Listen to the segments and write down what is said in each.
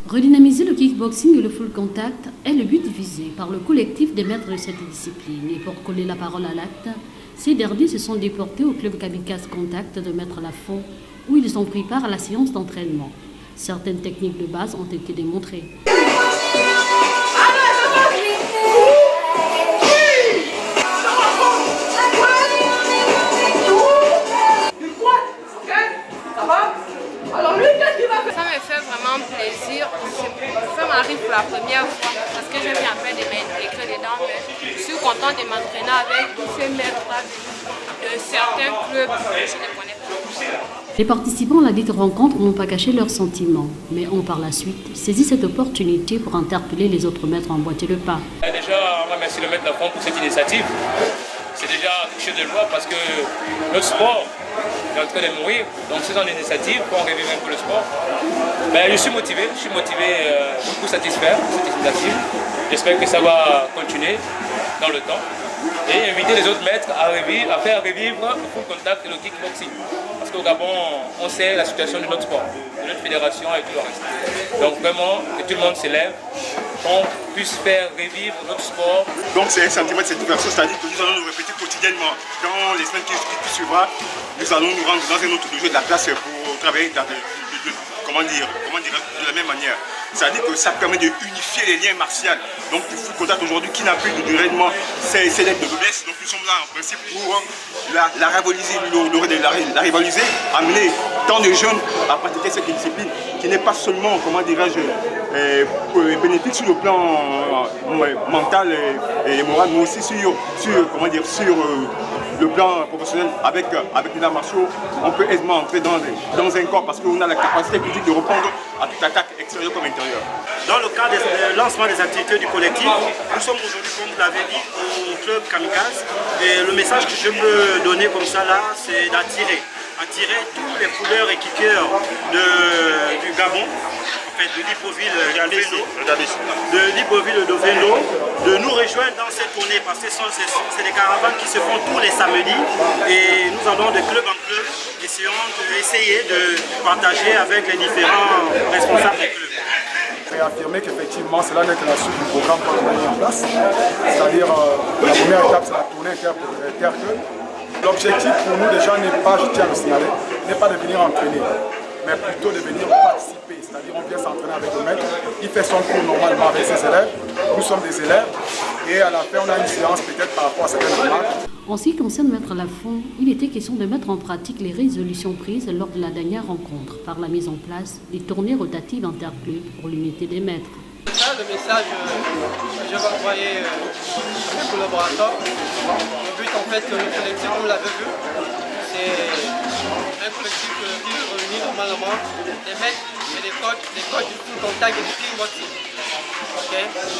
Redynamiser le kickboxing et le full contact est le but visé par le collectif des maîtres de cette discipline. Et pour coller la parole à l'acte, ces derniers se sont déportés au club Kamikaze Contact de Maître Lafont, où ils ont pris part à la séance d'entraînement. Certaines techniques de base ont été démontrées. Ça me fait vraiment plaisir. Ça m'arrive pour la première fois parce que j'aime bien faire des maîtres dedans, mais je suis contente de m'entraîner avec ces maîtres-là de certains clubs que je ne connais pas. Les participants à la dite rencontre n'ont pas caché leurs sentiments, mais ont par la suite saisi cette opportunité pour interpeller les autres maîtres à emboîter le pas. Déjà, on remercie le maître Lafont pour cette initiative. C'est déjà quelque chose de loi parce que notre sport est en train de mourir. Donc c'est dans l'initiative pour revivre un peu le sport. Je suis motivé, beaucoup satisfait de cette initiative. J'espère que ça va continuer dans le temps. Et inviter les autres maîtres à faire revivre le full contact et le kickboxing. Parce qu'au Gabon, on sait la situation de notre sport, de notre fédération et tout le reste. Donc vraiment, que tout le monde s'élève, qu'on puisse faire revivre notre sport. Donc c'est un sentiment de satisfaction, c'est-à-dire que nous allons nous répéter quotidiennement. Dans les semaines qui suivront, nous allons nous rendre dans un autre dojo de la place pour travailler de la même manière. C'est-à-dire que ça permet de unifier les liens martiaux. Donc du full contact aujourd'hui qui n'a plus de règlement célèbre de noblesse. Donc nous sommes là en principe pour la rivaliser, amener tant de jeunes à pratiquer cette discipline qui n'est pas seulement, bénéfique sur le plan mental et moral, mais aussi sur le plan professionnel. Avec les arts martiaux, on peut aisément entrer dans un corps parce qu'on a la capacité physique de répondre à toute attaque extérieure comme intérieure. Dans le cadre du lancement des activités du collectif, nous sommes aujourd'hui, comme vous l'avez dit, au club Kamikaze. Et le message que je peux donner comme ça là, c'est d'attirer tous les couleurs et kickers du Gabon, de Libreville de Vendo, de nous rejoindre dans cette tournée parce que c'est des caravanes qui se font tous les samedis et nous allons de club en club essayer de partager avec les différents responsables des clubs. Réaffirmer qu'effectivement cela n'est que la suite du programme qu'on a mis en place, c'est-à-dire la première étape c'est la tournée interclub. L'objectif pour nous déjà n'est pas, je tiens à le signaler, n'est pas de venir entraîner, mais plutôt de venir participer, c'est-à-dire on vient s'entraîner avec le maître, il fait son cours normalement avec ses élèves, nous sommes des élèves, et à la fin on a une séance peut-être par rapport à certaines remarques. En ce qui concerne Maître Lafont, il était question de mettre en pratique les résolutions prises lors de la dernière rencontre par la mise en place des tournées rotatives interclubs pour l'unité des maîtres. Ça, le message que je vais envoyer à mes collaborateurs. Le but en fait, le collectif, comme vous l'avez vu, c'est un collectif qui réunit normalement des maîtres et des coachs du full contact et du kickboxing.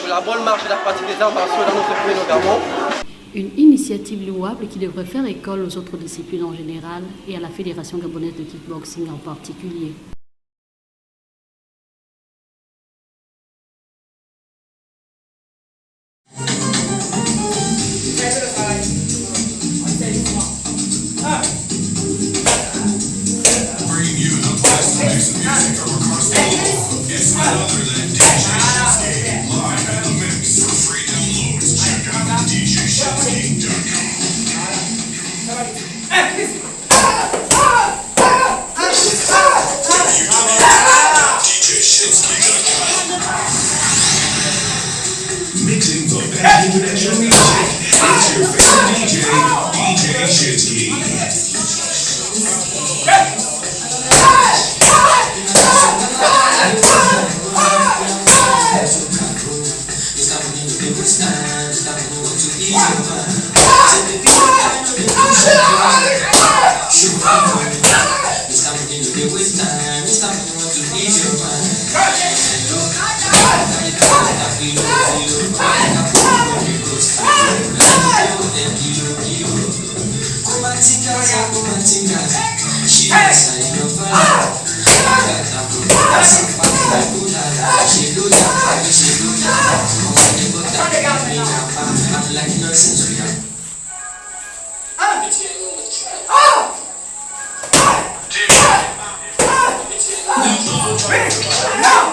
Pour la bonne marche de la pratique des arts martiaux dans notre pays, notamment. Une initiative louable qui devrait faire école aux autres disciplines en général et à la Fédération gabonaise de kickboxing en particulier. Mixing the best international music. It's your favorite DJ Shinsky. Now!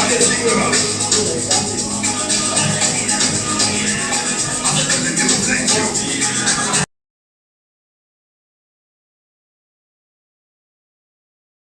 Let's go.